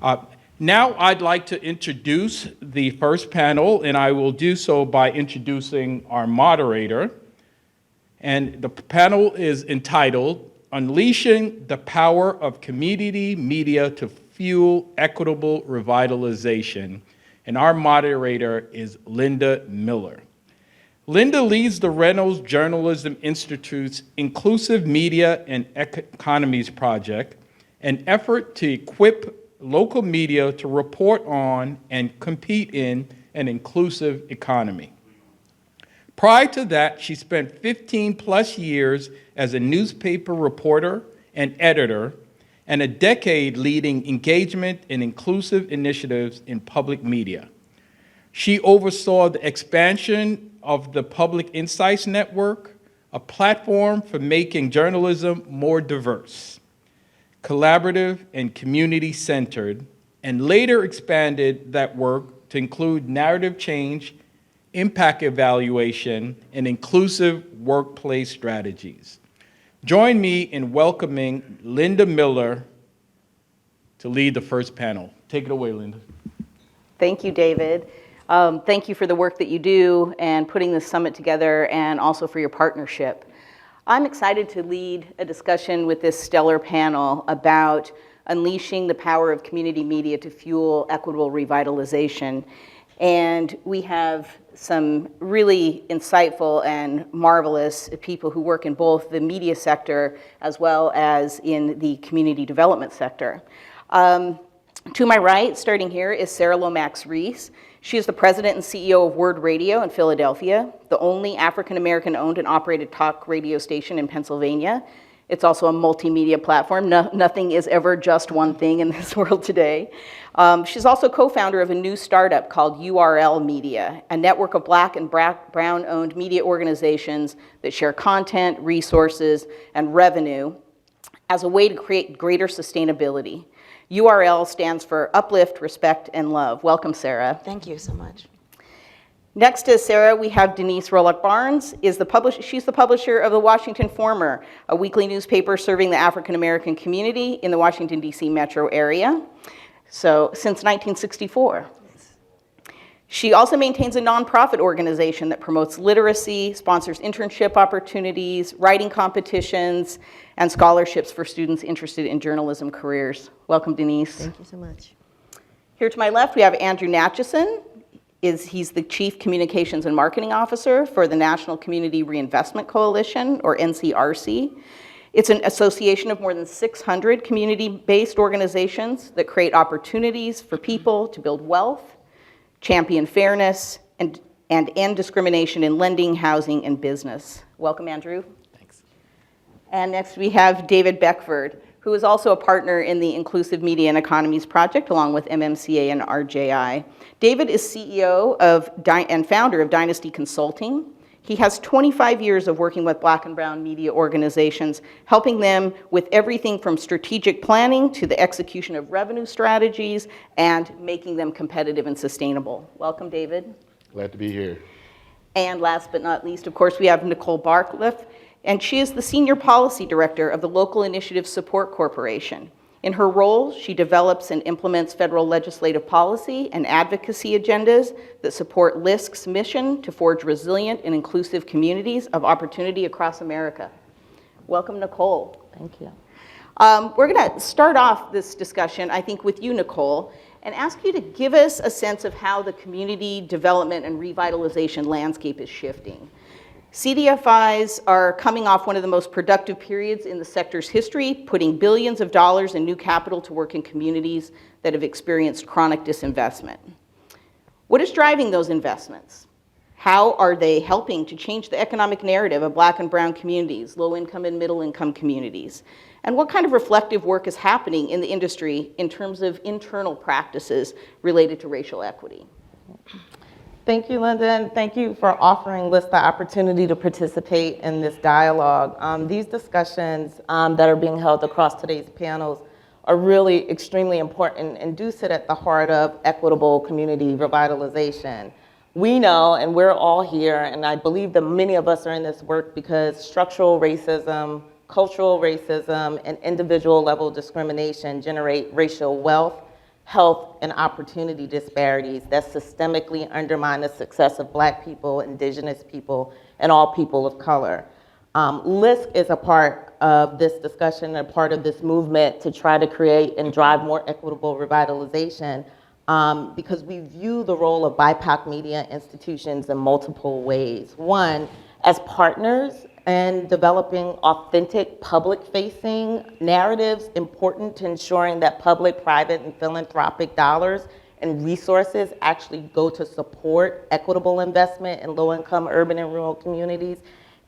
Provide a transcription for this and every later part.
Uh, Now I'd like to introduce the first panel, and I will do so by introducing our moderator. And the panel is entitled, Unleashing the Power of Community Media to Fuel Equitable Revitalization. And our moderator is Linda Miller. Linda leads the Reynolds Journalism Institute's Inclusive Media and Economies Project, an effort to equip local media to report on and compete in an inclusive economy. Prior to that, she spent 15 plus years as a newspaper reporter and editor, and a decade leading engagement in inclusive initiatives in public media. She oversaw the expansion of the Public Insights Network, a platform for making journalism more diverse, collaborative, and community-centered, and later expanded that work to include narrative change, impact evaluation, and inclusive workplace strategies. Join me in welcoming Linda Miller to lead the first panel. Take it away, Linda. Thank you, David. Thank you for the work that you do and putting this summit together, and also for your partnership. I'm excited to lead a discussion with this stellar panel about unleashing the power of community media to fuel equitable revitalization. And we have some really insightful and marvelous people who work in both the media sector as well as in the community development sector. To my right, starting here, is Sarah Lomax Reese. She is the president and CEO of Word Radio in Philadelphia, the only African-American owned and operated talk radio station in Pennsylvania. It's also a multimedia platform. Nothing is ever just one thing in this world today. She's also co-founder of a new startup called URL Media, a network of Black and Brown-owned media organizations that share content, resources, and revenue as a way to create greater sustainability. URL stands for Uplift, Respect, and Love. Welcome, Sarah. Thank you so much. Next to Sarah, we have Denise Rolock-Barnes. She's the publisher of the Washington Former, a weekly newspaper serving the African-American community in the Washington, D.C. metro area, since 1964. She also maintains a nonprofit organization that promotes literacy, sponsors internship opportunities, writing competitions, and scholarships for students interested in journalism careers. Welcome, Denise. Thank you so much. Here to my left, we have Andrew Natchison. He's the Chief Communications and Marketing Officer for the National Community Reinvestment Coalition, or NCRC. It's an association of more than 600 community-based organizations that create opportunities for people to build wealth, champion fairness, and end discrimination in lending, housing, and business. Welcome, Andrew. Thanks. And next we have David Beckford, who is also a partner in the Inclusive Media and Economies Project, along with MMCA and RJI. David is CEO and founder of Dynasty Consulting. He has 25 years of working with Black and Brown media organizations, helping them with everything from strategic planning to the execution of revenue strategies and making them competitive and sustainable. Welcome, David. Glad to be here. And last but not least, of course, we have Nicole Barcliffe, and she is the Senior Policy Director of the Local Initiative Support Corporation. In her role, she develops and implements federal legislative policy and advocacy agendas that support LISC's mission to forge resilient and inclusive communities of opportunity across America. Welcome, Nicole. Thank you. We're going to start off this discussion, I think, with you, Nicole, and ask you to give us a sense of how the community development and revitalization landscape is shifting. CDFIs are coming off one of the most productive periods in the sector's history, putting billions of dollars in new capital to work in communities that have experienced chronic disinvestment. What is driving those investments? How are they helping to change the economic narrative of Black and Brown communities, low-income and middle-income communities? And what kind of reflective work is happening in the industry in terms of internal practices related to racial equity? Thank you, Linda, and thank you for offering LISC the opportunity to participate in this dialogue. These discussions that are being held across today's panels are really extremely important and do sit at the heart of equitable community revitalization. We know, and we're all here, and I believe that many of us are in this work because structural racism, cultural racism, and individual level discrimination generate racial wealth, health, and opportunity disparities that systemically undermine the success of Black people, Indigenous people, and all people of color. LISC is a part of this discussion, a part of this movement to try to create and drive more equitable revitalization because we view the role of BIPOC media institutions in multiple ways. One, as partners and developing authentic public-facing narratives important to ensuring that public, private, and philanthropic dollars and resources actually go to support equitable investment in low-income urban and rural communities.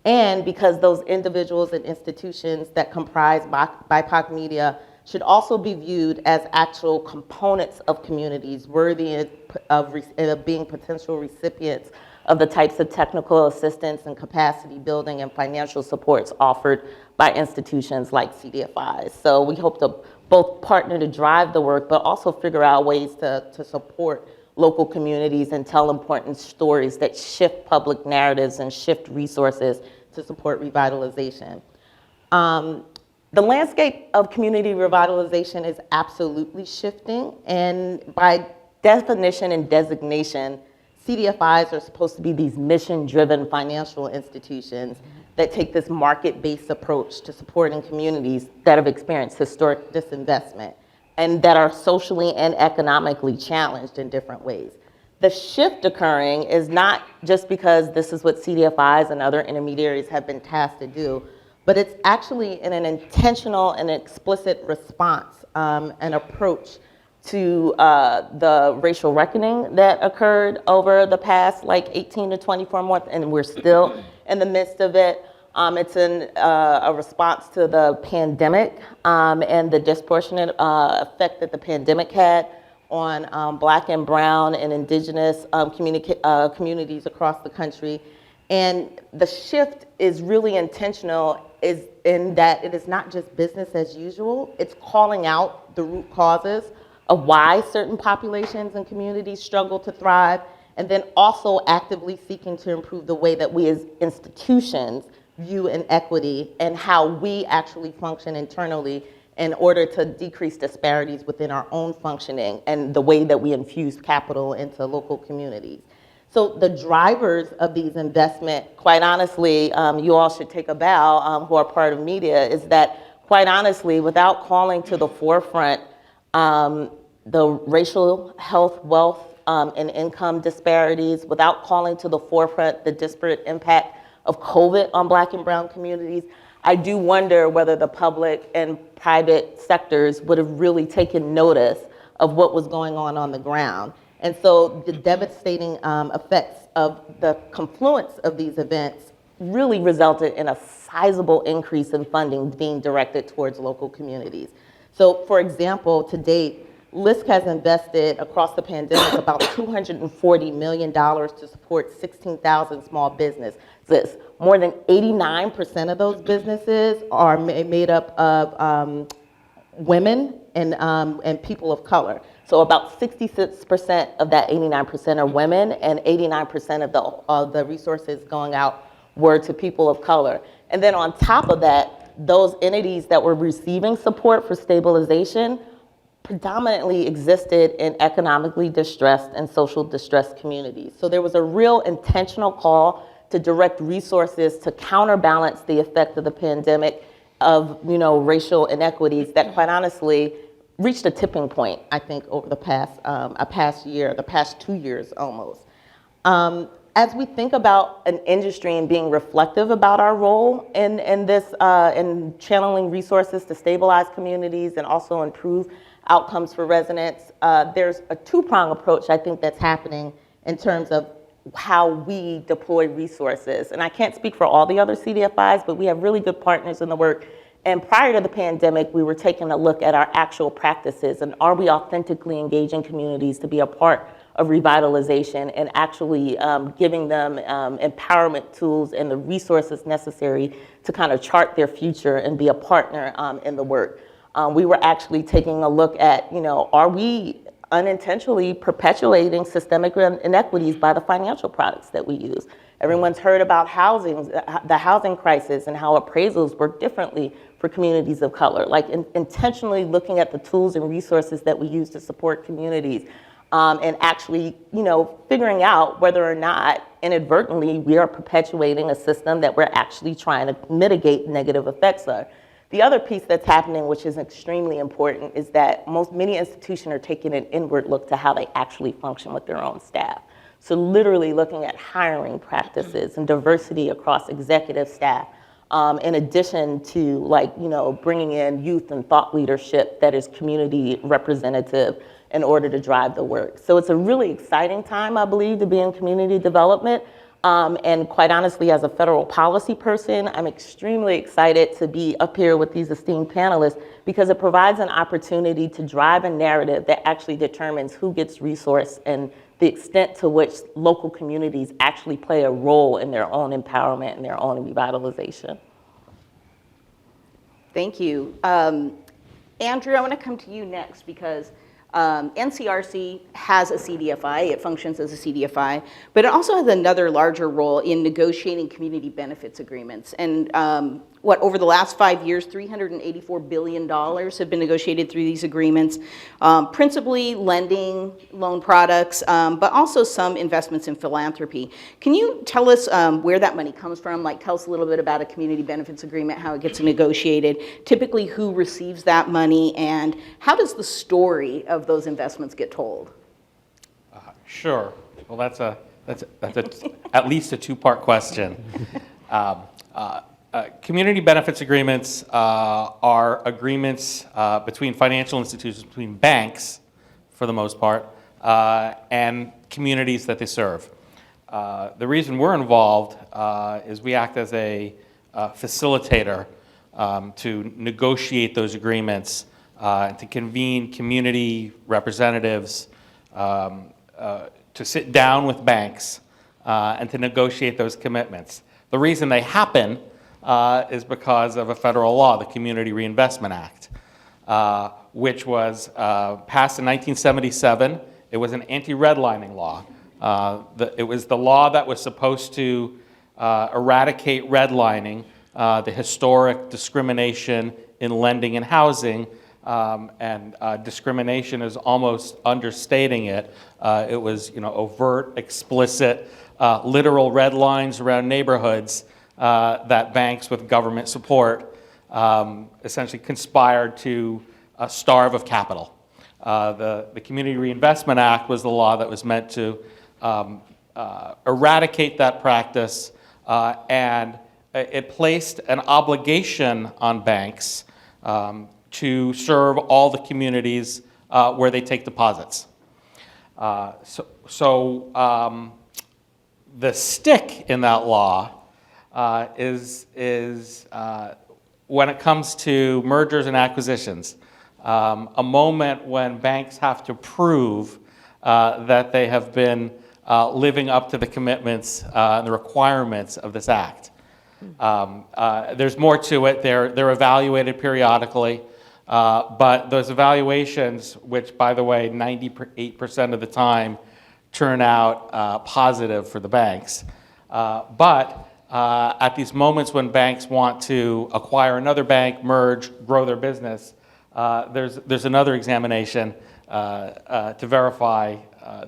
And because those individuals and institutions that comprise BIPOC media should also be viewed as actual components of communities worthy of being potential recipients of the types of technical assistance and capacity building and financial supports offered by institutions like CDFIs. So we hope to both partner to drive the work, but also figure out ways to support local communities and tell important stories that shift public narratives and shift resources to support revitalization. The landscape of community revitalization is absolutely shifting, and by definition and designation, CDFIs are supposed to be these mission-driven financial institutions that take this market-based approach to supporting communities that have experienced historic disinvestment and that are socially and economically challenged in different ways. The shift occurring is not just because this is what CDFIs and other intermediaries have been tasked to do, but it's actually in an intentional and explicit response and approach to the racial reckoning that occurred over the past 18 to 24 months, and we're still in the midst of it. It's a response to the pandemic and the disproportionate effect that the pandemic had on Black and Brown and Indigenous communities across the country. And the shift is really intentional is in that it is not just business as usual, it's calling out the root causes of why certain populations and communities struggle to thrive, and then also actively seeking to improve the way that we as institutions view inequity and how we actually function internally in order to decrease disparities within our own functioning and the way that we infuse capital into local communities. So the drivers of these investment, quite honestly, you all should take a bow who are part of media, is that quite honestly, without calling to the forefront the racial, health, wealth, and income disparities, without calling to the forefront the disparate impact of COVID on Black and Brown communities, I do wonder whether the public and private sectors would have really taken notice of what was going on the ground. And so the devastating effects of the confluence of these events really resulted in a sizable increase in funding being directed towards local communities. So for example, to date, LISC has invested across the pandemic about $240 million to support 16,000 small businesses. More than 89% of those businesses are made up of women and people of color. So about 66% of that 89% are women, and 89% of the resources going out were to people of color. And then on top of that, those entities that were receiving support for stabilization predominantly existed in economically distressed and social distressed communities. So there was a real intentional call to direct resources to counterbalance the effect of the pandemic of racial inequities that quite honestly reached a tipping point, I think, over the past year, the past 2 years almost. As we think about an industry and being reflective about our role in this, in channeling resources to stabilize communities and also improve outcomes for residents, there's a two-prong approach I think that's happening in terms of how we deploy resources. And I can't speak for all the other CDFIs, but we have really good partners in the work. And prior to the pandemic, we were taking a look at our actual practices and are we authentically engaging communities to be a part of revitalization and actually giving them empowerment tools and the resources necessary to kind of chart their future and be a partner in the work. We were actually taking a look at, are we unintentionally perpetuating systemic inequities by the financial products that we use. Everyone's heard about housing, the housing crisis, and how appraisals work differently for communities of color, like intentionally looking at the tools and resources that we use to support communities, and actually, figuring out whether or not inadvertently we are perpetuating a system that we're actually trying to mitigate negative effects of. The other piece that's happening, which is extremely important, is that many institutions are taking an inward look to how they actually function with their own staff. So literally looking at hiring practices and diversity across executive staff, in addition to bringing in youth and thought leadership that is community representative in order to drive the work. So it's a really exciting time, I believe, to be in community development. And quite honestly, as a federal policy person, I'm extremely excited to be up here with these esteemed panelists because it provides an opportunity to drive a narrative that actually determines who gets resource and the extent to which local communities actually play a role in their own empowerment and their own revitalization. Thank you. Andrew, I want to come to you next because NCRC has a CDFI, it functions as a CDFI, but it also has another larger role in negotiating community benefits agreements. And over the last 5 years, $384 billion have been negotiated through these agreements, principally lending, loan products, but also some investments in philanthropy. Can you tell us where that money comes from? Like, tell us a little bit about a community benefits agreement, how it gets negotiated, typically who receives that money, and how does the story of those investments get told? Sure. Well, that's at least a two-part question. Community benefits agreements are agreements between financial institutions, between banks, for the most part, and communities that they serve. The reason we're involved is we act as a facilitator to negotiate those agreements, to convene community representatives, to sit down with banks, and to negotiate those commitments. The reason they happen is because of a federal law, the Community Reinvestment Act, which was passed in 1977. It was an anti-redlining law. It was the law that was supposed to eradicate redlining, the historic discrimination in lending and housing, and discrimination is almost understating it. It was, overt, explicit, literal red lines around neighborhoods that banks with government support essentially conspired to starve of capital. The Community Reinvestment Act was the law that was meant to eradicate that practice, and it placed an obligation on banks to serve all the communities where they take deposits. The stick in that law is when it comes to mergers and acquisitions, a moment when banks have to prove that they have been living up to the commitments and the requirements of this act. There's more to it. They're evaluated periodically, but those evaluations, which, by the way, 98% of the time turn out positive for the banks, but at these moments when banks want to acquire another bank, merge, grow their business, there's another examination to verify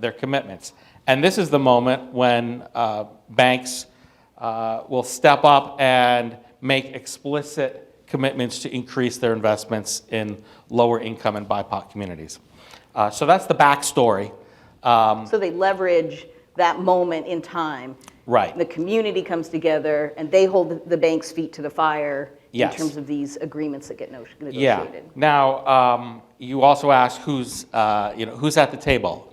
their commitments. And this is the moment when banks will step up and make explicit commitments to increase their investments in lower income and BIPOC communities. So that's the backstory. So they leverage that moment in time. Right. The community comes together and they hold the bank's feet to the fire Yes. in terms of these agreements that get negotiated. Yeah. Now, you also asked who's at the table.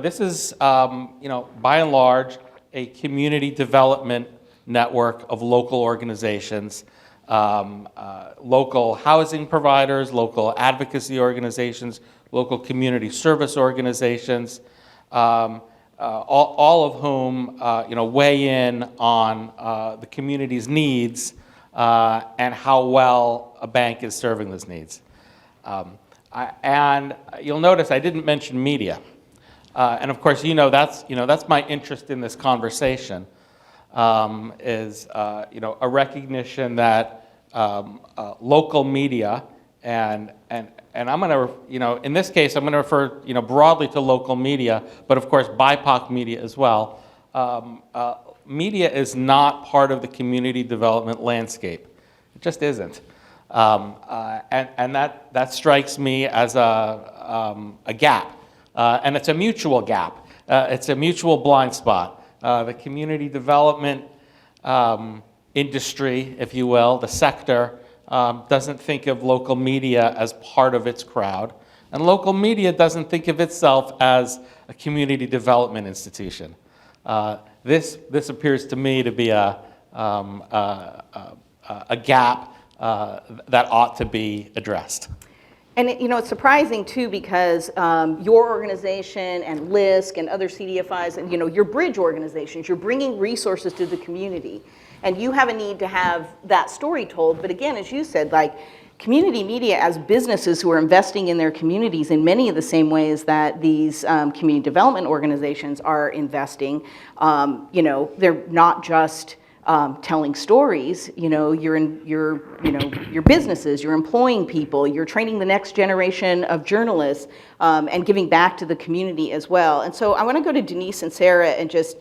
This is, by and large, a community development network of local organizations, local housing providers, local advocacy organizations, local community service organizations, all of whom weigh in on the community's needs and how well a bank is serving those needs. And you'll notice I didn't mention media. And of course, that's my interest in this conversation, is a recognition that local media and I'm going to, in this case, I'm going to refer, broadly to local media, but of course BIPOC media as well. Media is not part of the community development landscape. It just isn't. And that strikes me as a gap. And it's a mutual gap. It's a mutual blind spot. The community development industry, if you will, the sector, doesn't think of local media as part of its crowd. And local media doesn't think of itself as a community development institution. This appears to me to be a gap that ought to be addressed. And it's surprising too, because your organization and LISC and other CDFIs and your bridge organizations, you're bringing resources to the community, and you have a need to have that story told. But again, as you said, like community media as businesses who are investing in their communities in many of the same ways that these community development organizations are investing. They're not just telling stories. You're in your businesses, you're employing people, you're training the next generation of journalists, and giving back to the community as well. And so I want to go to Denise and Sarah and just,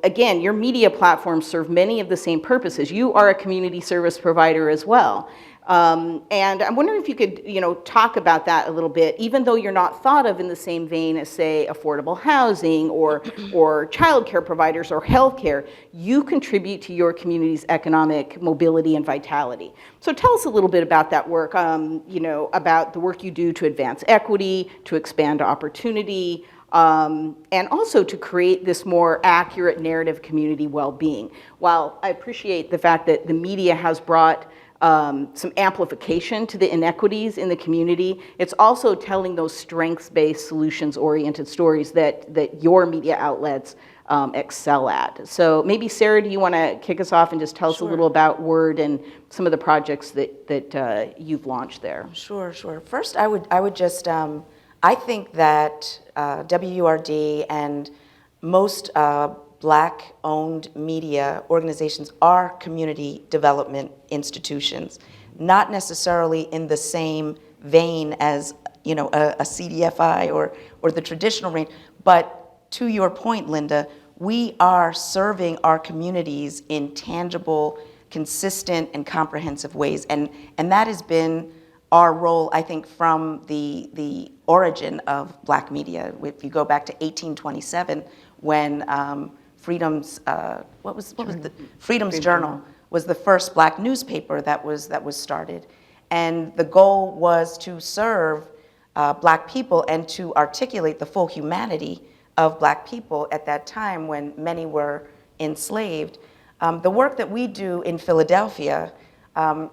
again, your media platforms serve many of the same purposes. You are a community service provider as well. And I'm wondering if you could, talk about that a little bit, even though you're not thought of in the same vein as, say, affordable housing or childcare providers or healthcare. You contribute to your community's economic mobility and vitality. So tell us a little bit about that work, about the work you do to advance equity, to expand opportunity, and also to create this more accurate narrative of community well-being. While I appreciate the fact that the media has brought some amplification to the inequities in the community, it's also telling those strengths-based, solutions-oriented stories that your media outlets excel at. So maybe, Sarah, do you want to kick us off and just tell us a little about Word and some of the projects that you've launched there? Sure. First, I would just, I think that WURD and most Black-owned media organizations are community development institutions, not necessarily in the same vein as a CDFI or the traditional range, but to your point, Linda, we are serving our communities in tangible, consistent, and comprehensive ways, and that has been our role, I think, from the origin of Black media. If you go back to 1827, when Freedom's Freedom's Journal was the first Black newspaper that was started, and the goal was to serve Black people and to articulate the full humanity of Black people at that time when many were enslaved. The work that we do in Philadelphia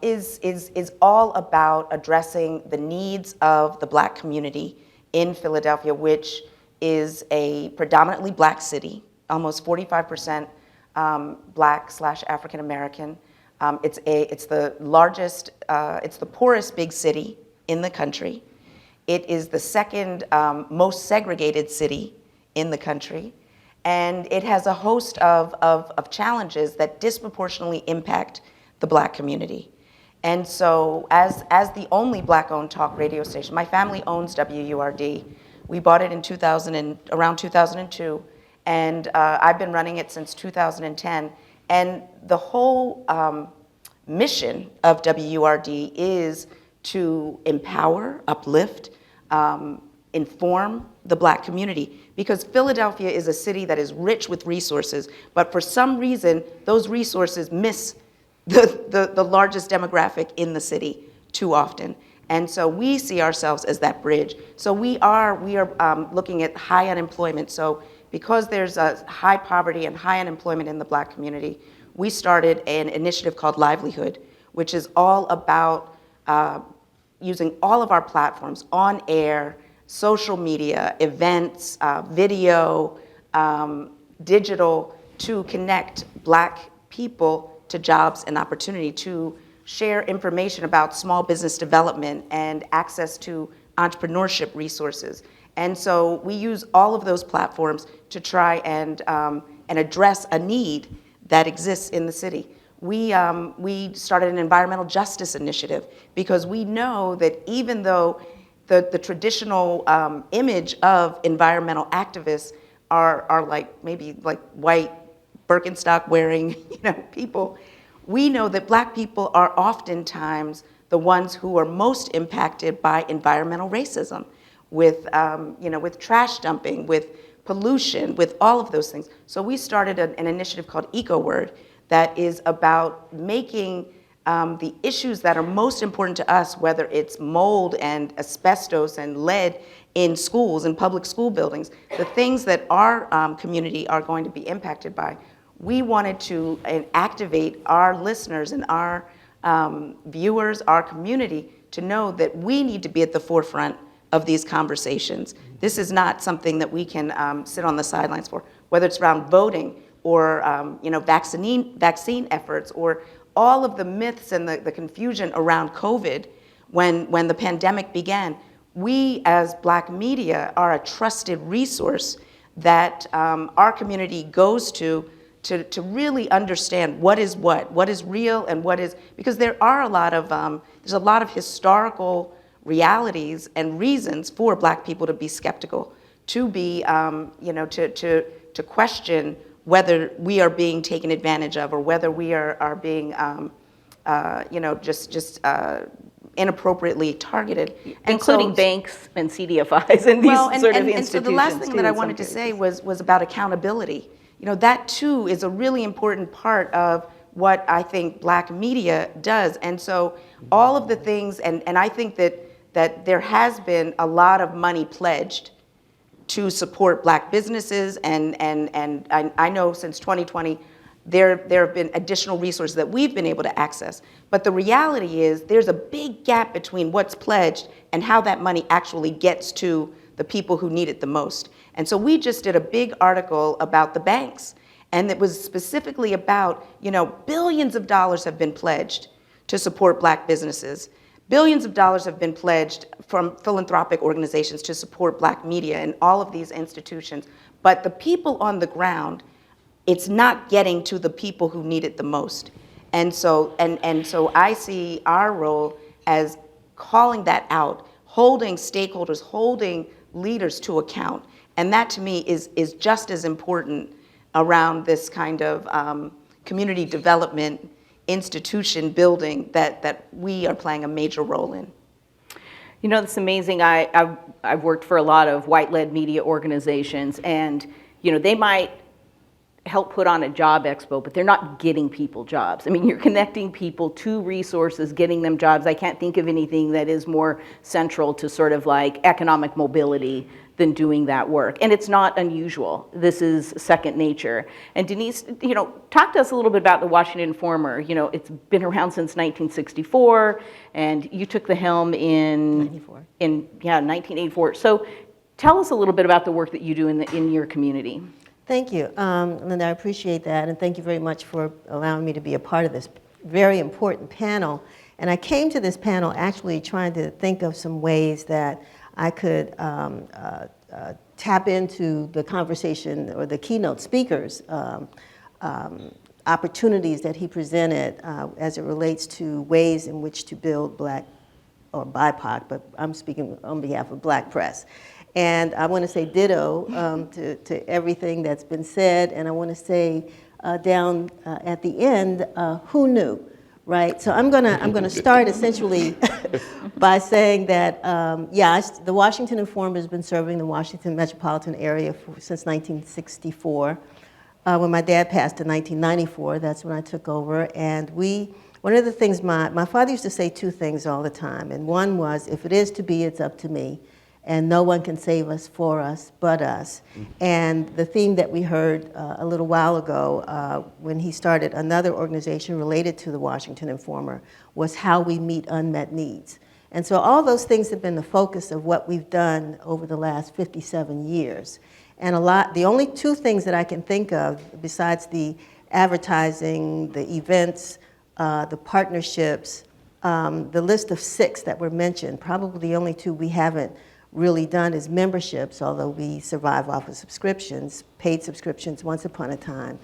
is all about addressing the needs of the Black community in Philadelphia, which is a predominantly Black city. Almost 45% Black/African American. It's the largest, it's the poorest big city in the country. It is the second most segregated city in the country. And it has a host of challenges that disproportionately impact the Black community. And so as the only Black-owned talk radio station, my family owns WURD. We bought it in around 2002. And I've been running it since 2010. And the whole mission of WURD is to empower, uplift, inform the Black community. Because Philadelphia is a city that is rich with resources, but for some reason, those resources miss the largest demographic in the city too often. And so we see ourselves as that bridge. So we are looking at high unemployment. So because there's a high poverty and high unemployment in the Black community, we started an initiative called Livelihood, which is all about using all of our platforms, on air, social media, events, video, digital, to connect Black people to jobs and opportunity, to share information about small business development and access to entrepreneurship resources. And so we use all of those platforms to try and address a need that exists in the city. We started an environmental justice initiative because we know that even though the traditional image of environmental activists are like maybe like white Birkenstock wearing people, we know that Black people are oftentimes the ones who are most impacted by environmental racism, with with trash dumping, with pollution, with all of those things. So we started an initiative called EcoWord that is about making the issues that are most important to us, whether it's mold and asbestos and lead in schools, in public school buildings, the things that our community are going to be impacted by. We wanted to activate our listeners and our viewers, our community, to know that we need to be at the forefront of these conversations. This is not something that we can sit on the sidelines for, whether it's around voting or vaccine efforts, or all of the myths and the confusion around COVID when the pandemic began. We as Black media are a trusted resource that our community goes to really understand what is real and what is, because there are there's a lot of historical realities and reasons for Black people to be skeptical, to be, to question whether we are being taken advantage of, or whether we are being, inappropriately targeted. And Including so, banks and CDFIs and these sort of institutions. And so the last thing that I wanted to say was about accountability. That too is a really important part of what I think Black media does. And so all of the things, and I think that there has been a lot of money pledged to support Black businesses, and I know since 2020, there have been additional resources that we've been able to access. But the reality is there's a big gap between what's pledged and how that money actually gets to the people who need it the most. And so we just did a big article about the banks, and it was specifically about, billions of dollars have been pledged to support Black businesses. Billions of dollars have been pledged from philanthropic organizations to support Black media and all of these institutions. But the people on the ground, it's not getting to the people who need it the most. And so I see our role as calling that out, holding stakeholders, holding leaders to account. And that to me is just as important around this kind of community development institution building that we are playing a major role in. It's amazing. I've worked for a lot of white-led media organizations, and they might help put on a job expo, but they're not getting people jobs. I mean, you're connecting people to resources, getting them jobs. I can't think of anything that is more central to sort of like economic mobility than doing that work. And it's not unusual. This is second nature. And Denise, talk to us a little bit about the Washington Informer. It's been around since 1964, and you took the helm in 1984. So tell us a little bit about the work that you do in your community. Thank you, Linda, I appreciate that, and thank you very much for allowing me to be a part of this very important panel. And I came to this panel actually trying to think of some ways that I could tap into the conversation or the keynote speakers' opportunities that he presented as it relates to ways in which to build Black or BIPOC, but I'm speaking on behalf of Black press. And I want to say ditto to everything that's been said, and I want to say down at the end, who knew, right? So I'm gonna start essentially by saying that the Washington Informer has been serving the Washington metropolitan area since 1964. When my dad passed in 1994, that's when I took over, and one of the things my father used to say two things all the time, and one was, if it is to be, it's up to me. And no one can save us for us but us. And the theme that we heard a little while ago when he started another organization related to the Washington Informer was how we meet unmet needs. And so all those things have been the focus of what we've done over the last 57 years. And the only two things that I can think of besides the advertising, the events, the partnerships, the list of 6 that were mentioned, probably the only 2 we haven't really done is memberships, although we survive off of subscriptions, paid subscriptions once upon a time,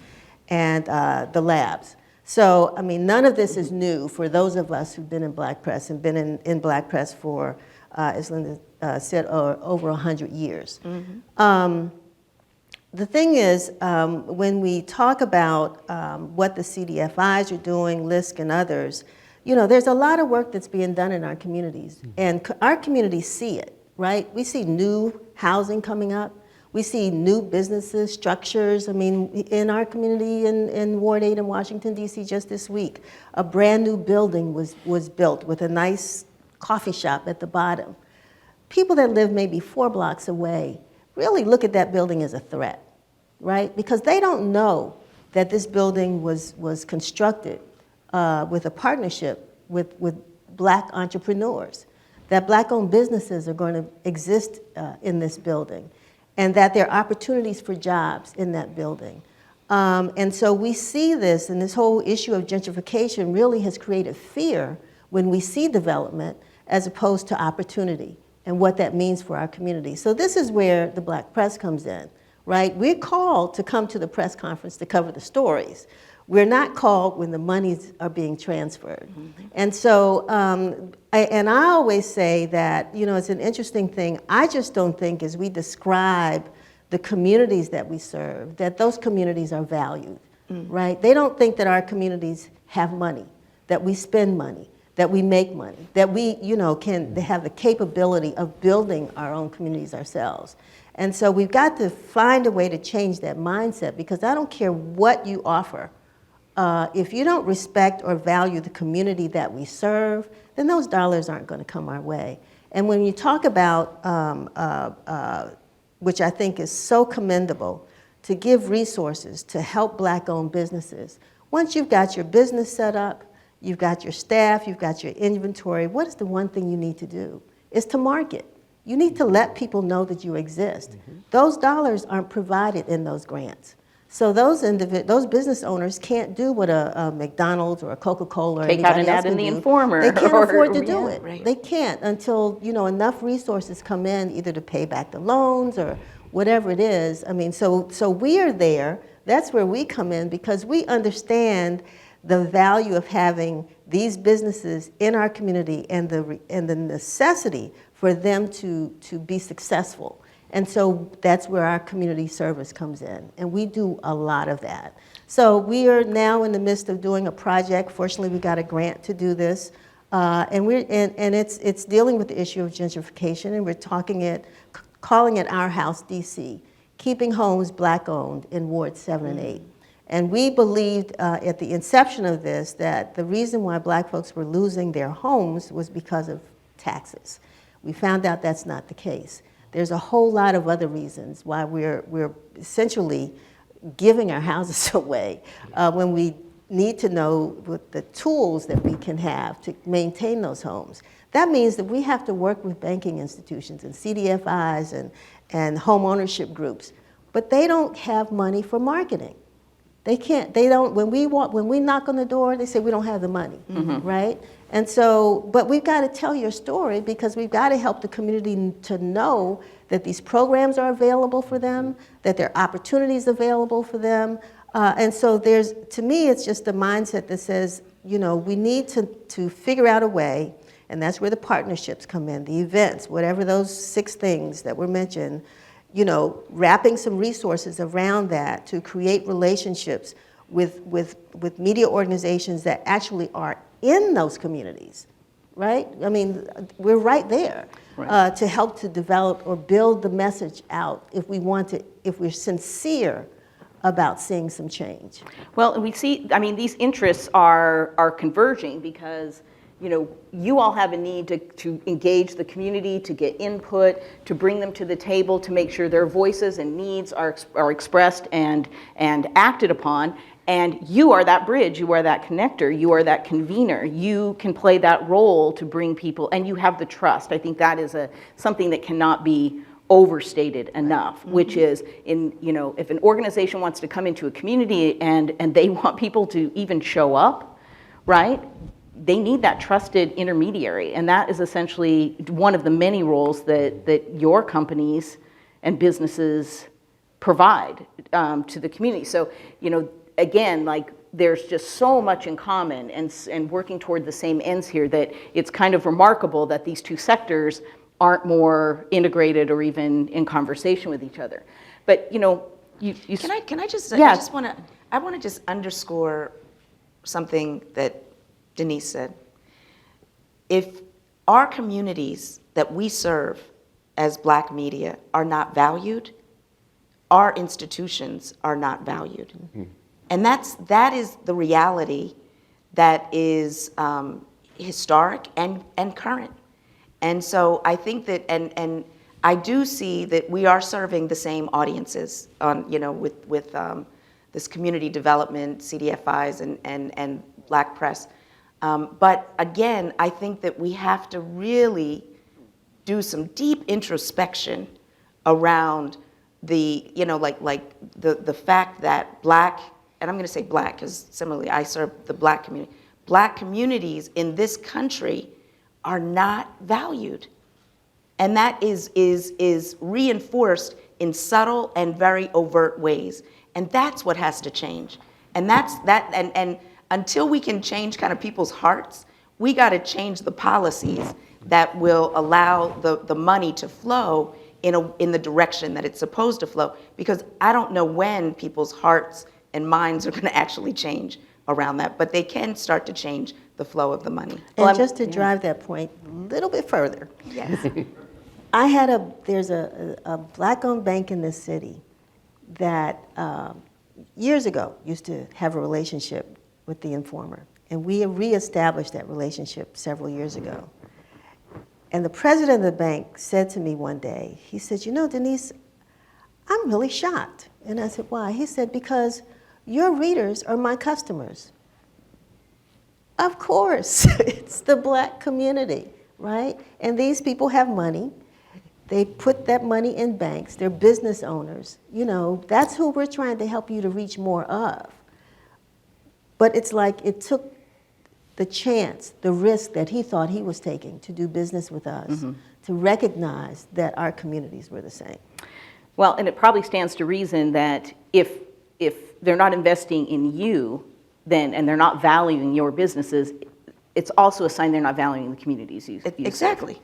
and the labs. So, I mean, none of this is new for those of us who've been in Black press and been in Black press for, as Linda said, over 100 years. The thing is, when we talk about what the CDFIs are doing, LISC and others, you know, there's a lot of work that's being done in our communities, and our communities see it, right? We see new housing coming up. We see new businesses, structures. I mean, in our community in Ward 8 in Washington, D.C. just this week, a brand new building was built with a nice coffee shop at the bottom. People that live maybe 4 blocks away really look at that building as a threat, right? Because they don't know that this building was constructed with a partnership with Black entrepreneurs, that Black-owned businesses are going to exist in this building, and that there are opportunities for jobs in that building. And so we see this, and this whole issue of gentrification really has created fear when we see development as opposed to opportunity and what that means for our community. So this is where the Black press comes in, right? We're called to come to the press conference to cover the stories. We're not called when the monies are being transferred. And so, I always say that, you know, it's an interesting thing. I just don't think as we describe the communities that we serve, that those communities are valued, right? They don't think that our communities have money, that we spend money, that we make money, that we, you know, can have the capability of building our own communities ourselves. And so we've got to find a way to change that mindset, because I don't care what you offer. If you don't respect or value the community that we serve, then those dollars aren't going to come our way. And when you talk about, which I think is so commendable, to give resources to help Black-owned businesses, once you've got your business set up, you've got your staff, you've got your inventory, what is the one thing you need to do? Is to market. You need to let people know that you exist. Those dollars aren't provided in those grants. So those business owners can't do what a McDonald's or a Coca-Cola or Take out anybody an else ad in can the do. Informer. They can't afford to do Yeah, it. right. They can't until, you know, enough resources come in either to pay back the loans or whatever it is. I mean, so we are there. That's where we come in, because we understand the value of having these businesses in our community and the necessity for them to be successful. And so that's where our community service comes in, and we do a lot of that. So we are now in the midst of doing a project. Fortunately, we got a grant to do this, and it's dealing with the issue of gentrification, and we're calling it Our House DC, keeping homes Black-owned in Wards 7 and 8. And we believed at the inception of this that the reason why Black folks were losing their homes was because of taxes. We found out that's not the case. There's a whole lot of other reasons why we're essentially giving our houses away when we need to know what the tools that we can have to maintain those homes. That means that we have to work with banking institutions and CDFIs and home ownership groups, but they don't have money for marketing. They can't, they don't, when we knock on the door, they say we don't have the money, right? And so, but we've got to tell your story, because we've got to help the community to know that these programs are available for them, that there are opportunities available for them. And so to me, it's just a mindset that says, you know, we need to figure out a way, and that's where the partnerships come in, the events, whatever those 6 things that were mentioned, you know, wrapping some resources around that to create relationships with media organizations that actually are in those communities, right? I mean, we're right there to help to develop or build the message out if we're sincere about seeing some change. Well, and we see, I mean, these interests are converging, because, you know, you all have a need to engage the community, to get input, to bring them to the table, to make sure their voices and needs are expressed and acted upon. And you are that bridge, you are that connector, you are that convener. You can play that role to bring people, and you have the trust. I think that is something that cannot be overstated enough, which is, you know, if an organization wants to come into a community and they want people to even show up, right? They need that trusted intermediary, and that is essentially one of the many roles that your companies and businesses provide to the community. So, again, like there's just so much in common and working toward the same ends here that it's kind of remarkable that these two sectors aren't more integrated or even in conversation with each other. But you Can I just, Yeah. I want to just underscore something that Denise said. If our communities that we serve as Black media are not valued, our institutions are not valued. And that is the reality that is historic and current. And so I think that, and I do see that we are serving the same audiences on, with this community development, CDFIs and Black press. But again, I think that we have to really do some deep introspection around the, the fact that Black, and I'm going to say Black because similarly I serve the Black community. Black communities in this country are not valued. And that is reinforced in subtle and very overt ways. And that's what has to change. And and until we can change kind of people's hearts, we got to change the policies that will allow the money to flow in the direction that it's supposed to flow. Because I don't know when people's hearts and minds are going to actually change around that, but they can start to change the flow of the money. And just to drive that point a little bit further, Yes. there's a Black-owned bank in this city that years ago used to have a relationship with the Informer. And we reestablished that relationship several years ago. And the president of the bank said to me one day, he said, Denise, I'm really shocked. And I said, why? He said, because your readers are my customers. Of course, it's the Black community, right? And these people have money. They put that money in banks. They're business owners. That's who we're trying to help you to reach more of. But it's like it took the chance, the risk that he thought he was taking to do business with us, to recognize that our communities were the same. Well, and it probably stands to reason that if they're not investing in you, then and they're not valuing your businesses, it's also a sign they're not valuing the communities you serve. Exactly.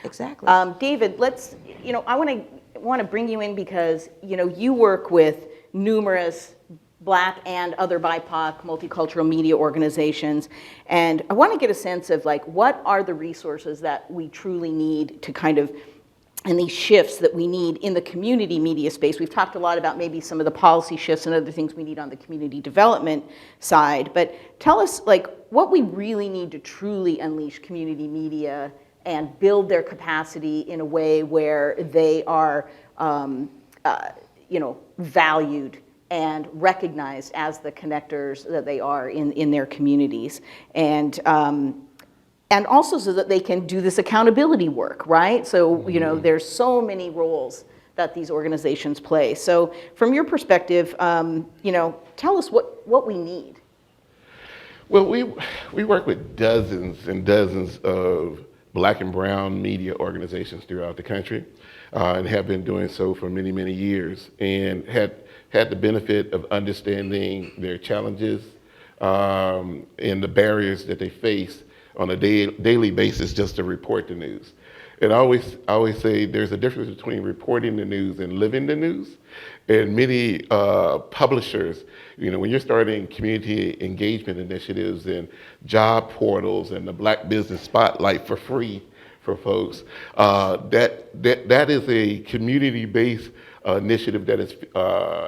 Exactly. David, I want to bring you in because you work with numerous Black and other BIPOC multicultural media organizations, and I want to get a sense of what are the resources that we truly need to kind of, and these shifts that we need in the community media space. We've talked a lot about maybe some of the policy shifts and other things we need on the community development side, but tell us what we really need to truly unleash community media and build their capacity in a way where they are, valued and recognized as the connectors that they are in their communities. And also so that they can do this accountability work, right? So, there's so many roles that these organizations play. So from your perspective, tell us what we need. Well, we work with dozens and dozens of Black and brown media organizations throughout the country, and have been doing so for many, many years, and had the benefit of understanding their challenges and the barriers that they face on a daily basis just to report the news. And I always say there's a difference between reporting the news and living the news. And many publishers, when you're starting community engagement initiatives and job portals and the Black Business Spotlight for free for folks, that is a community-based initiative that is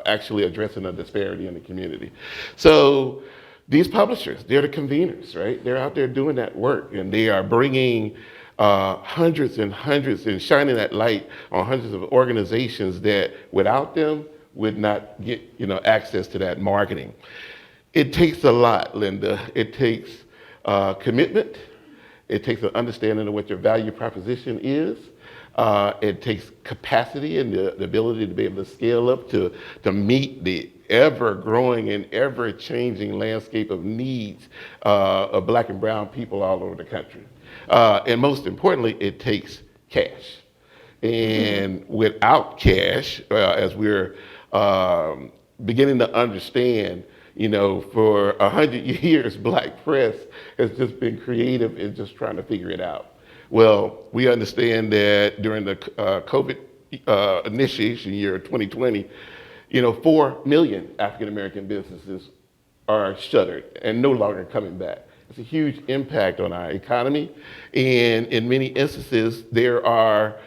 actually addressing a disparity in the community. So these publishers, they're the conveners, right? They're out there doing that work, and they are bringing hundreds and hundreds and shining that light on hundreds of organizations that without them would not get access to that marketing. It takes a lot, Linda. It takes commitment. It takes an understanding of what your value proposition is. It takes capacity and the ability to be able to scale up to meet the ever-growing and ever-changing landscape of needs of Black and brown people all over the country. And most importantly, it takes cash. And without cash, as we're beginning to understand, for 100 years, Black press has just been creative in just trying to figure it out. Well, we understand that during the COVID initiation year of 2020, 4 million African American businesses are shuttered and no longer coming back. It's a huge impact on our economy. And in many instances, there are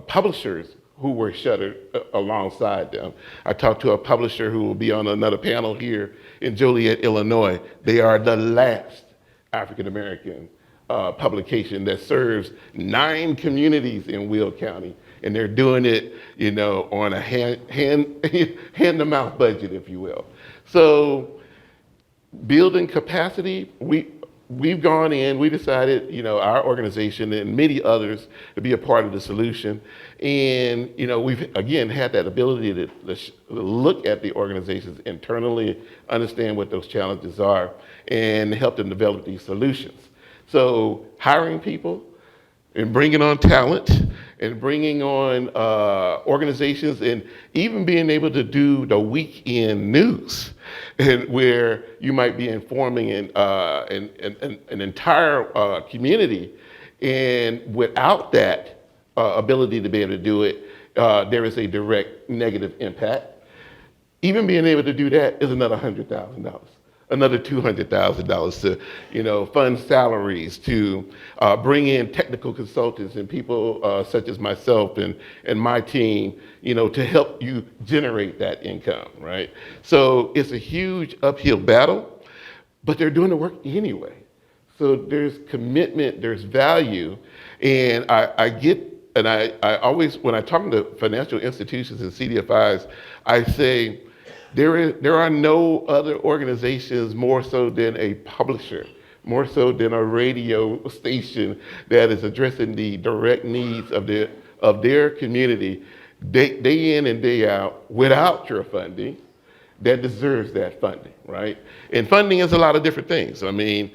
publishers who were shuttered alongside them. I talked to a publisher who will be on another panel here in Joliet, Illinois. They are the last African American publication that serves 9 communities in Will County. And they're doing it, on a hand-to-mouth budget, if you will. So building capacity, we've gone in, we decided, our organization and many others to be a part of the solution. And, we've, again, had that ability to look at the organizations internally, understand what those challenges are, and help them develop these solutions. So hiring people and bringing on talent and bringing on organizations and even being able to do the weekend news and where you might be informing an entire community. And without that ability to be able to do it, there is a direct negative impact. Even being able to do that is another $100,000. Another $200,000 to, fund salaries, to bring in technical consultants and people such as myself and my team, to help you generate that income, right? So it's a huge uphill battle, but they're doing the work anyway. So there's commitment, there's value, and I always, when I talk to financial institutions and CDFIs, I say, there are no other organizations more so than a publisher, more so than a radio station that is addressing the direct needs of their community day in and day out without your funding that deserves that funding, right? And funding is a lot of different things. I mean,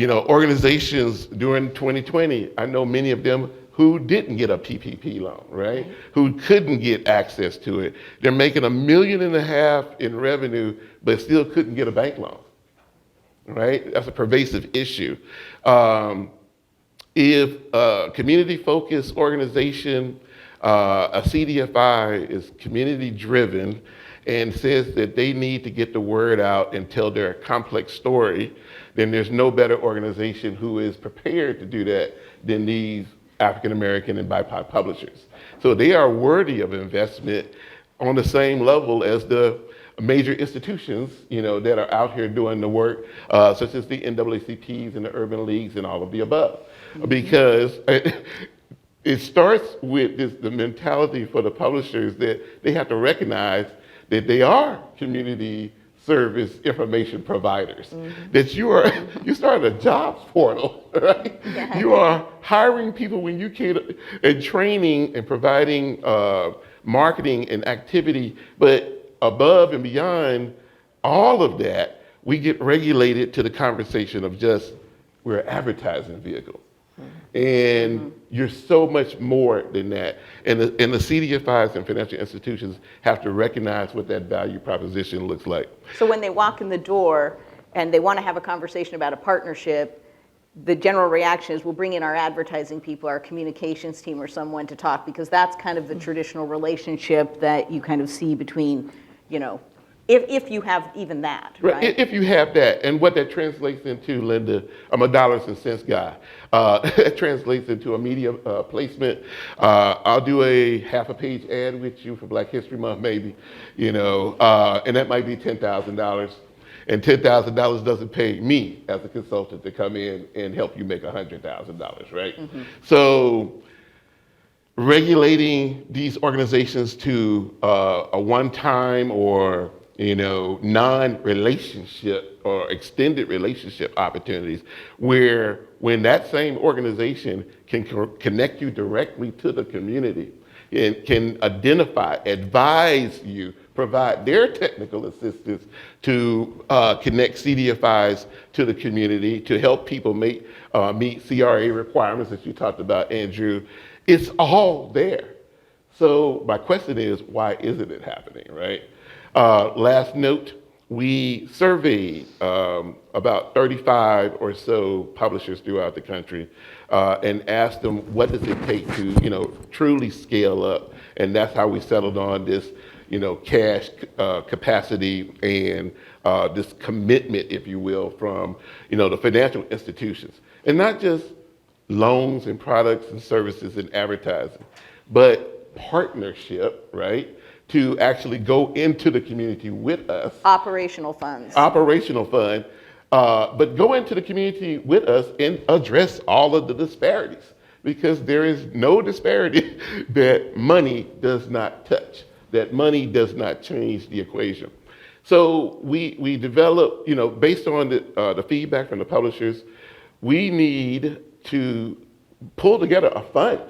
organizations during 2020, I know many of them who didn't get a PPP loan, right? Who couldn't get access to it. They're making $1.5 million in revenue, but still couldn't get a bank loan, right? That's a pervasive issue. If a community-focused organization, a CDFI is community-driven and says that they need to get the word out and tell their complex story, then there's no better organization who is prepared to do that than these African American and BIPOC publishers. So they are worthy of investment on the same level as the major institutions, that are out here doing the work, such as the NAACPs and the urban leagues and all of the above. Because it starts with the mentality for the publishers that they have to recognize that they are community service information providers, that you started a jobs portal, right? Yeah. You are hiring people when you can, and training and providing marketing and activity, but above and beyond all of that, we get regulated to the conversation of just, we're an advertising vehicle. And you're so much more than that. And the CDFIs and financial institutions have to recognize what that value proposition looks like. So when they walk in the door and they want to have a conversation about a partnership, the general reaction is we'll bring in our advertising people, our communications team or someone to talk, because that's kind of the traditional relationship that you kind of see between, if you have even that, right? If you have that, and what that translates into, Linda, I'm a dollars and cents guy. It translates into a media placement. I'll do a half a page ad with you for Black History Month, maybe, and that might be $10,000. And $10,000 doesn't pay me as a consultant to come in and help you make $100,000, right? So regulating these organizations to a one-time or non-relationship or extended relationship opportunities where when that same organization can connect you directly to the community and can identify, advise you, provide their technical assistance to connect CDFIs to the community, to help people meet CRA requirements that you talked about, Andrew. It's all there. So my question is, why isn't it happening, right? Last note, we surveyed about 35 or so publishers throughout the country and asked them what does it take to truly scale up, and that's how we settled on this cash capacity and this commitment, if you will, from the financial institutions, and not just loans and products and services and advertising, but partnership, right? To actually go into the community with us. Operational funds. Operational fund, but go into the community with us and address all of the disparities, because there is no disparity that money does not touch, that money does not change the equation. So we develop, based on the feedback from the publishers, we need to pull together a fund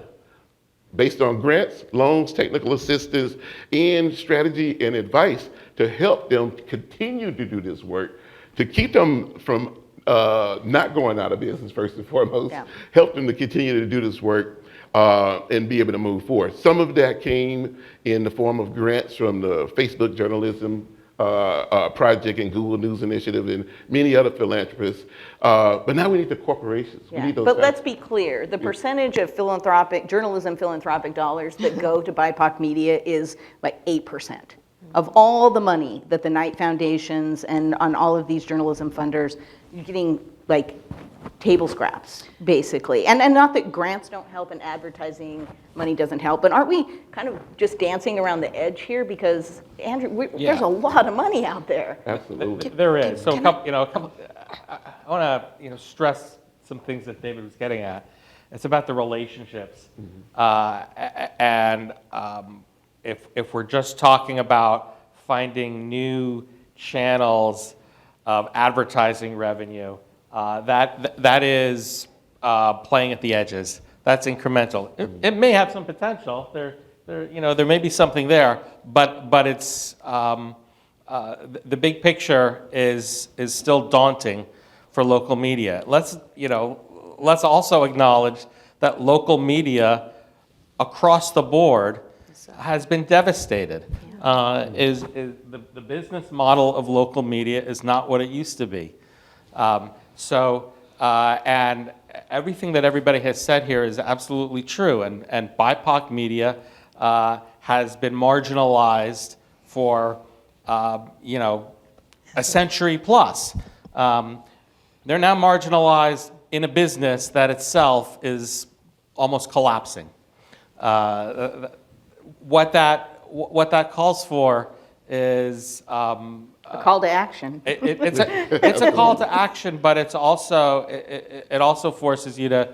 based on grants, loans, technical assistance, and strategy and advice to help them continue to do this work, to keep them from not going out of business, first and foremost, help them to continue to do this work and be able to move forward. Some of that came in the form of grants from the Facebook Journalism Project and Google News Initiative and many other philanthropists. But now we need the corporations. We Yeah, need those but guys. let's be clear, the percentage of journalism philanthropic dollars that go to BIPOC media is like 8%. Of all the money that the Knight Foundations and on all of these journalism funders, you're getting like table scraps, basically. And not that grants don't help and advertising money doesn't help, but aren't we kind of just dancing around the edge here? Because, Andrew, there's a lot of money out there. Absolutely. There is. So I want to stress some things that David was getting at. It's about the relationships, and if we're just talking about finding new channels of advertising revenue, that is playing at the edges. That's incremental. It may have some potential. There may be something there, but it's the big picture is still daunting for local media. Let's also acknowledge that local media across the board has been devastated. The business model of local media is not what it used to be. And everything that everybody has said here is absolutely true. And BIPOC media has been marginalized for a century plus. They're now marginalized in a business that itself is almost collapsing. What that calls for is A call to action. it's a call to action, but it also forces you to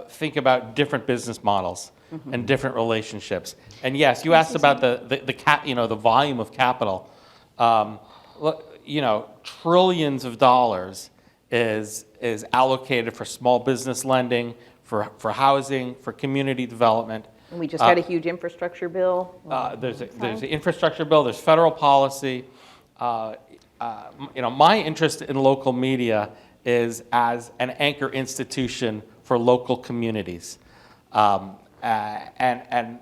think about different business models and different relationships. And yes, you asked about the volume of capital. Trillions of dollars is allocated for small business lending, for housing, for community development. And we just had a huge infrastructure bill. There's the infrastructure bill, there's federal policy. My interest in local media is as an anchor institution for local communities. And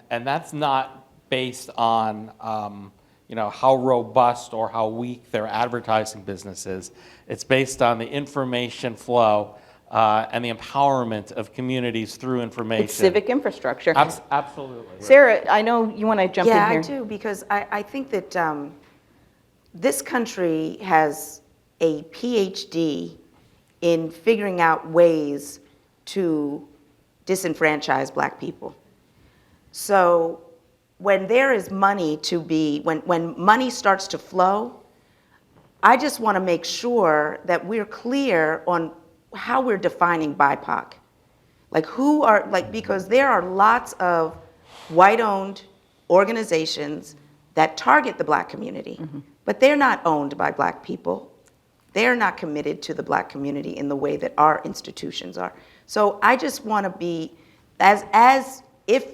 that's not based on how robust or how weak their advertising business is. It's based on the information flow and the empowerment of communities through information. It's civic infrastructure. Absolutely. Sarah, I know you want to jump in Yeah, here. I do, because I think that this country has a PhD in figuring out ways to disenfranchise Black people. So when there is money when money starts to flow, I just want to make sure that we're clear on how we're defining BIPOC. Because there are lots of white-owned organizations that target the Black community, but they're not owned by Black people. They're not committed to the Black community in the way that our institutions are. So I just want to be, as if,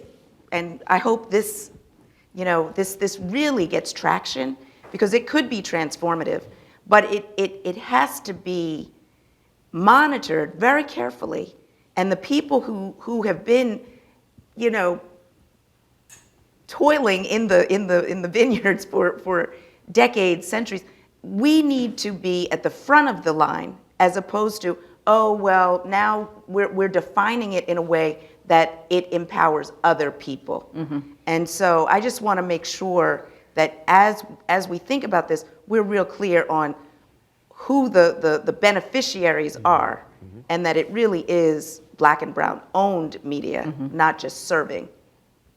and I hope this, this really gets traction, because it could be transformative, but it has to be monitored very carefully. And the people who have been, toiling in the vineyards for decades, centuries, we need to be at the front of the line, as opposed to, oh, well, now we're defining it in a way that it empowers other people. And so I just want to make sure that as we think about this, we're real clear on who the beneficiaries are, and that it really is Black and brown owned media, not just serving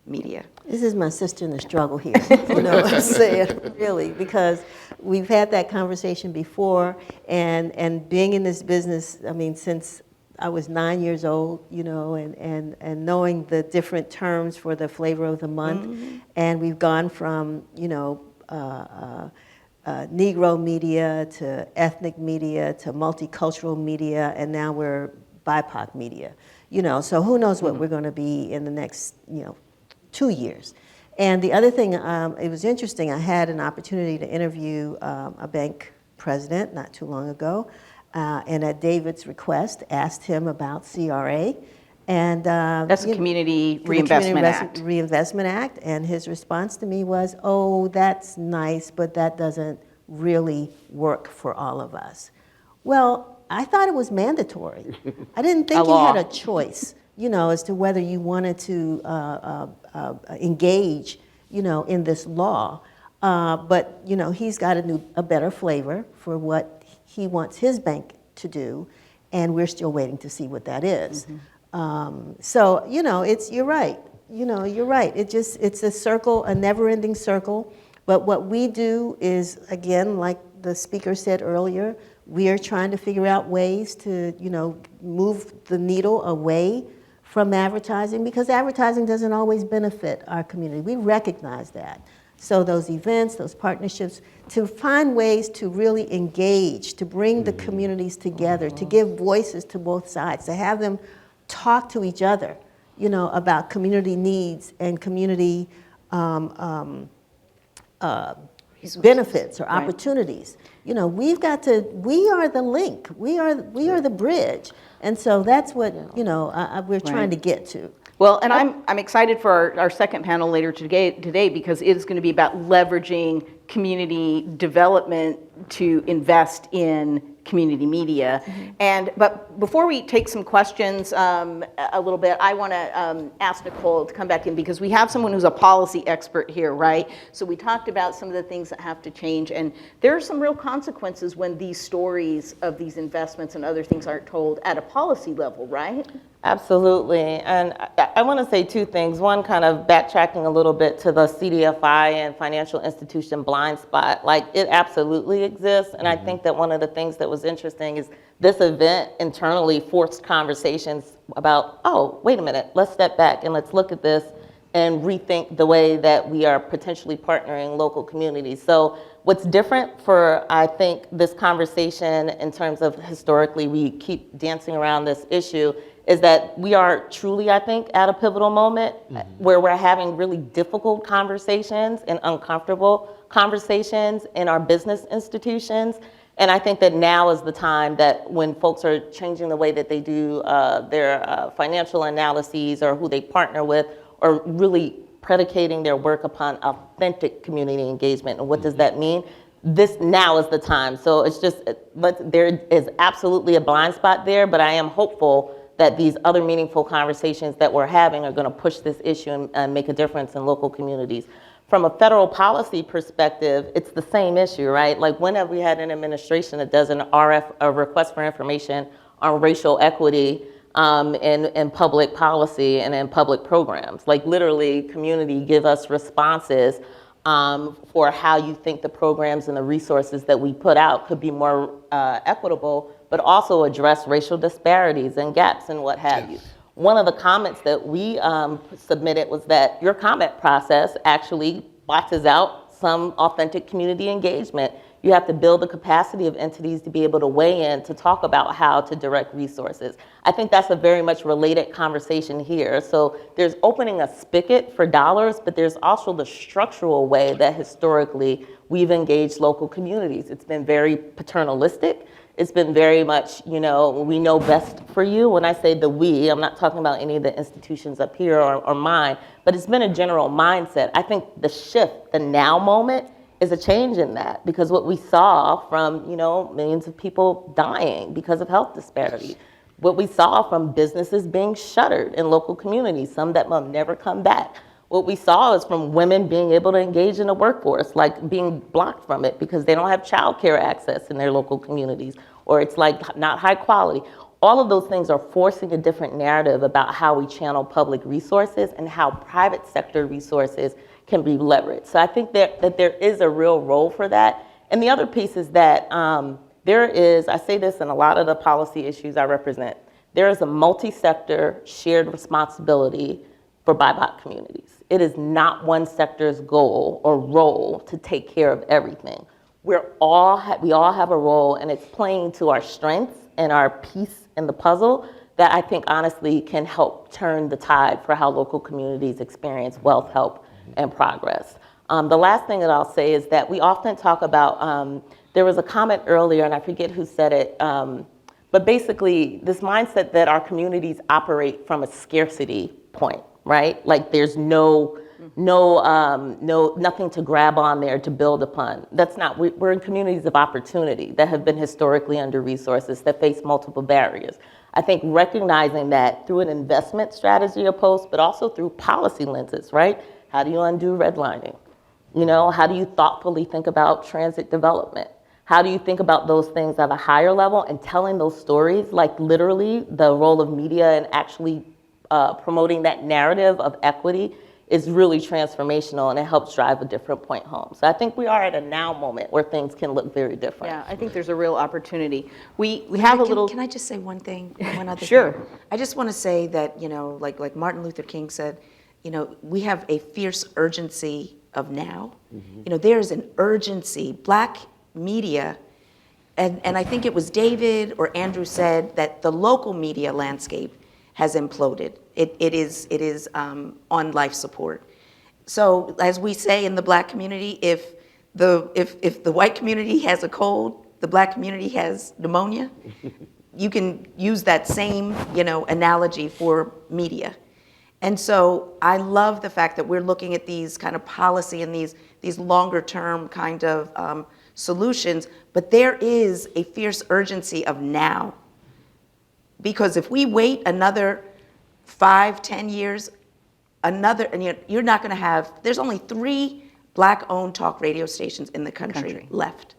media. This is my sister in the struggle here, you know what I'm saying, really, because we've had that conversation before, and being in this business, I mean, since I was 9 years old, and knowing the different terms for the flavor of the month, and we've gone from, Negro media to ethnic media to multicultural media, and now we're BIPOC media, so who knows what we're going to be in the next, 2 years. And the other thing, it was interesting, I had an opportunity to interview a bank president not too long ago, and at David's request, asked him about CRA. And That's the Community Reinvestment Act. Reinvestment Act, and his response to me was, oh, that's nice, but that doesn't really work for all of us. Well, I thought it was mandatory. I didn't think you had a choice, as to whether you wanted to engage, in this law. But, he's got a better flavor for what he wants his bank to do, and we're still waiting to see what that is. So, you're right. You're right. It's a circle, a never-ending circle. But what we do is, again, like the speaker said earlier, we are trying to figure out ways to, move the needle away from advertising, because advertising doesn't always benefit our community. We recognize that. So those events, those partnerships, to find ways to really engage, to bring the communities together, to give voices to both sides, to have them talk to each other, about community needs and community benefits or opportunities. We are the link, we are the bridge. And so that's what, we're trying to get to. Well, and I'm excited for our second panel later today because it is going to be about leveraging community development to invest in community media. But before we take some questions a little bit, I want to ask Nicole to come back in, because we have someone who's a policy expert here, right? So we talked about some of the things that have to change, and there are some real consequences when these stories of these investments and other things aren't told at a policy level, right? Absolutely. And I want to say two things. One, kind of backtracking a little bit to the CDFI and financial institution blind spot. Like, it absolutely exists. And I think that one of the things that was interesting is this event internally forced conversations about, oh, wait a minute, let's step back and let's look at this and rethink the way that we are potentially partnering local communities. So what's different for, I think, this conversation in terms of historically we keep dancing around this issue is that we are truly, I think, at a pivotal moment where we're having really difficult conversations and uncomfortable conversations in our business institutions. And I think that now is the time that when folks are changing the way that they do their financial analyses or who they partner with, or really predicating their work upon authentic community engagement. And what does that mean? This now is the time. So it's just, there is absolutely a blind spot there, but I am hopeful that these other meaningful conversations that we're having are going to push this issue and make a difference in local communities. From a federal policy perspective, it's the same issue, right? Like, when have we had an administration that does a request for information on racial equity in public policy and in public programs? Like, literally, community give us responses for how you think the programs and the resources that we put out could be more equitable, but also address racial disparities and gaps and what have you. One of the comments that we submitted was that your comment process actually boxes out some authentic community engagement. You have to build the capacity of entities to be able to weigh in to talk about how to direct resources. I think that's a very much related conversation here. So there's opening a spigot for dollars, but there's also the structural way that historically we've engaged local communities. It's been very paternalistic. It's been very much, we know best for you. When I say the we, I'm not talking about any of the institutions up here or mine, but it's been a general mindset. I think the shift, the now moment, is a change in that, because what we saw from, millions of people dying because of health disparity, what we saw from businesses being shuttered in local communities, some that will never come back. What we saw is from women being able to engage in the workforce, like being blocked from it because they don't have childcare access in their local communities, or it's like not high quality. All of those things are forcing a different narrative about how we channel public resources and how private sector resources can be leveraged. So I think that there is a real role for that. And the other piece is that there is, I say this in a lot of the policy issues I represent, there is a multi-sector shared responsibility for BIPOC communities. It is not one sector's goal or role to take care of everything. We all have a role, and it's playing to our strengths and our piece in the puzzle that I think honestly can help turn the tide for how local communities experience wealth, help, and progress. The last thing that I'll say is that we often talk about, there was a comment earlier, and I forget who said it, but basically this mindset that our communities operate from a scarcity point, right? Like there's nothing to grab on there to build upon. That's not, we're in communities of opportunity that have been historically under-resourced, that face multiple barriers. I think recognizing that through an investment strategy approach, but also through policy lenses, right? How do you undo redlining? How do you thoughtfully think about transit development? How do you think about those things at a higher level and telling those stories, like literally the role of media and actually promoting that narrative of equity is really transformational, and it helps drive a different point home. So I think we are at a now moment where things can look very different. Yeah, I think there's a real opportunity. We have a little. Can I just say one thing? One other Sure. thing? I just want to say that, like Martin Luther King said, we have a fierce urgency of now. There is an urgency. Black media, and I think it was David or Andrew said that the local media landscape has imploded. It is on life support. So as we say in the Black community, if the white community has a cold, the Black community has pneumonia, you can use that same analogy for media. And so I love the fact that we're looking at these kind of policy and these longer term kind of solutions, but there is a fierce urgency of now. Because if we wait another 5-10 years, and you're not going to have, there's only 3 Black-owned talk radio stations in the country left.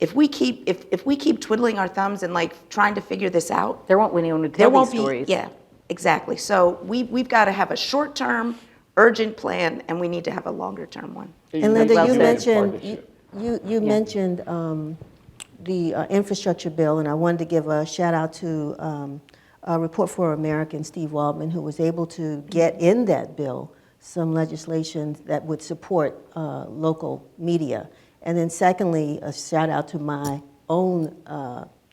If we keep twiddling our thumbs and like trying to figure this out, There won't be anyone to there tell won't these stories. be. Yeah, exactly. So we've got to have a short-term, urgent plan, and we need to have a longer-term one. And Linda, Well you said. mentioned, you mentioned the infrastructure bill, and I wanted to give a shout out to Report for America and Steve Waldman, who was able to get in that bill some legislation that would support local media. And then secondly, a shout out to my own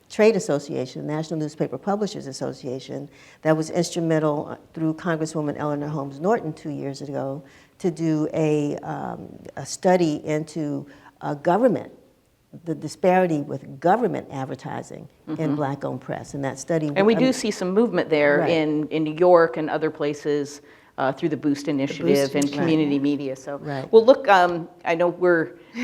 trade association, National Newspaper Publishers Association, that was instrumental through Congresswoman Eleanor Holmes Norton 2 years ago to do a study into government, the disparity with government advertising in Black-owned press, and that study. And we do see some movement there Right. in New York and other places through the Boost Initiative and right. community media. So, Right. well, look, I know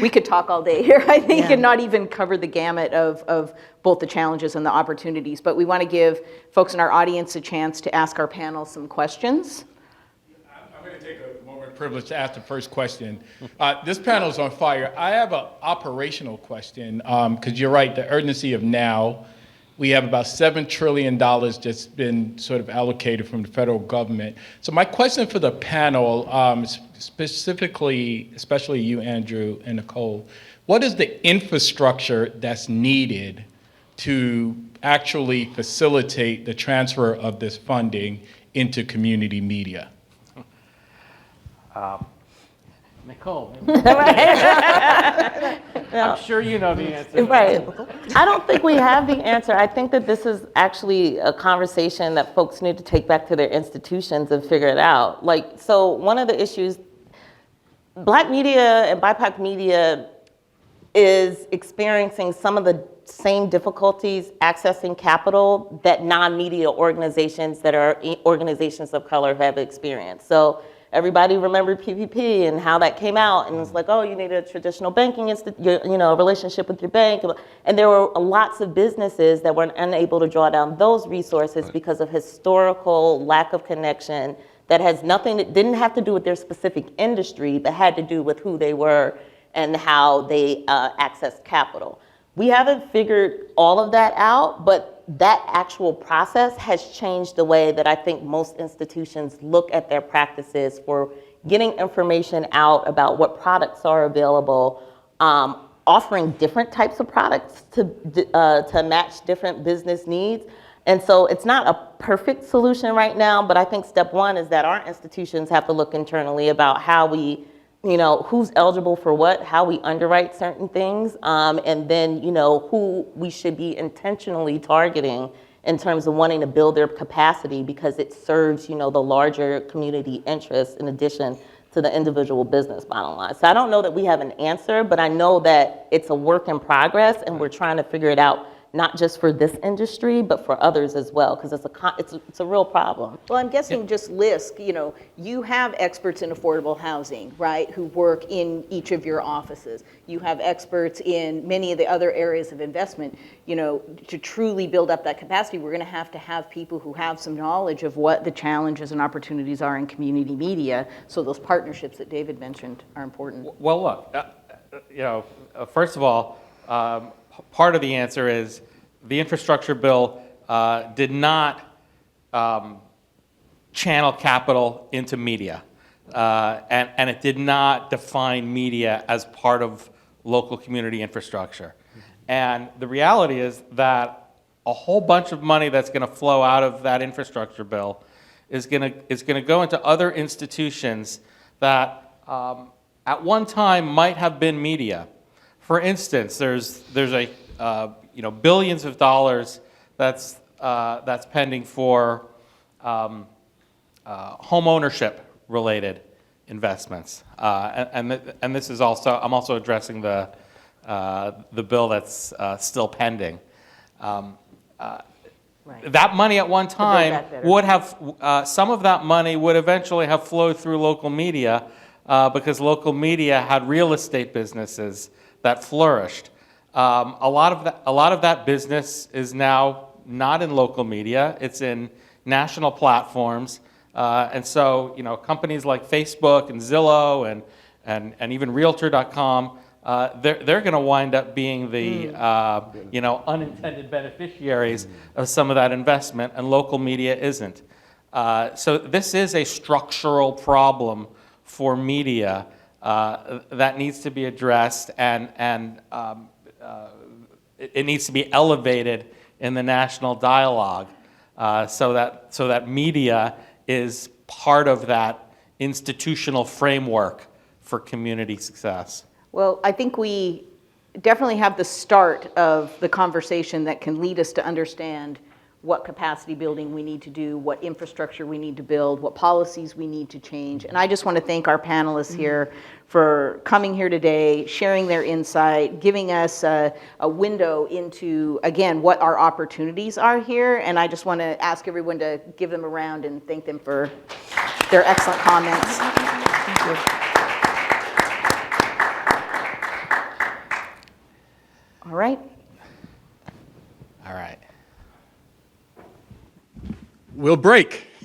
we could talk all day here, I think, Yeah. and not even cover the gamut of both the challenges and the opportunities. But we want to give folks in our audience a chance to ask our panel some questions. I'm going to take a moment of privilege to ask the first question. This panel is on fire. I have an operational question, because you're right, the urgency of now. We have about $7 trillion that's been sort of allocated from the federal government. So my question for the panel, specifically, especially you, Andrew and Nicole, what is the infrastructure that's needed to actually facilitate the transfer of this funding into community media? Nicole, I'm sure you know the answer. Right. I don't think we have the answer. I think that this is actually a conversation that folks need to take back to their institutions and figure it out. Like, so one of the issues, Black media and BIPOC media is experiencing some of the same difficulties accessing capital that non-media organizations that are organizations of color have experienced. So everybody remembered PPP and how that came out, and it's like, oh, you need a traditional banking a relationship with your bank, and there were lots of businesses that were unable to draw down those resources because of historical lack of connection that has nothing, that didn't have to do with their specific industry, but had to do with who they were and how they accessed capital. We haven't figured all of that out, but that actual process has changed the way that I think most institutions look at their practices for getting information out about what products are available, offering different types of products to match different business needs. And so it's not a perfect solution right now, but I think step one is that our institutions have to look internally about how we, who's eligible for what, how we underwrite certain things, and then, who we should be intentionally targeting in terms of wanting to build their capacity because it serves, the larger community interests in addition to the individual business bottom line. So I don't know that we have an answer, but I know that it's a work in progress and we're trying to figure it out, not just for this industry, but for others as well, because it's a real problem. Well, I'm guessing just LISC, you have experts in affordable housing, right, who work in each of your offices. You have experts in many of the other areas of investment. To truly build up that capacity, we're going to have people who have some knowledge of what the challenges and opportunities are in community media. So those partnerships that David mentioned are important. Well, look, first of all, part of the answer is the infrastructure bill did not channel capital into media, and it did not define media as part of local community infrastructure. And the reality is that a whole bunch of money that's going to flow out of that infrastructure bill is going to go into other institutions that at one time might have been media. For instance, there's a billions of dollars that's pending for home ownership related investments, and this is also, I'm also addressing the bill that's still pending. That money at one time would have, some of that money would eventually have flowed through local media because local media had real estate businesses that flourished. A lot of that business is now not in local media; it's in national platforms, and so companies like Facebook and Zillow and even Realtor.com, they're going to wind up being the unintended beneficiaries of some of that investment, and local media isn't. So this is a structural problem for media that needs to be addressed, and it needs to be elevated in the national dialogue so that media is part of that institutional framework for community success. Well, I think we definitely have the start of the conversation that can lead us to understand what capacity building we need to do, what infrastructure we need to build, what policies we need to change. And I just want to thank our panelists here for coming here today, sharing their insight, giving us a window into, again, what our opportunities are here. And I just want to ask everyone to give them a round and thank them for their excellent comments. Thank you. All right. All right. We'll break.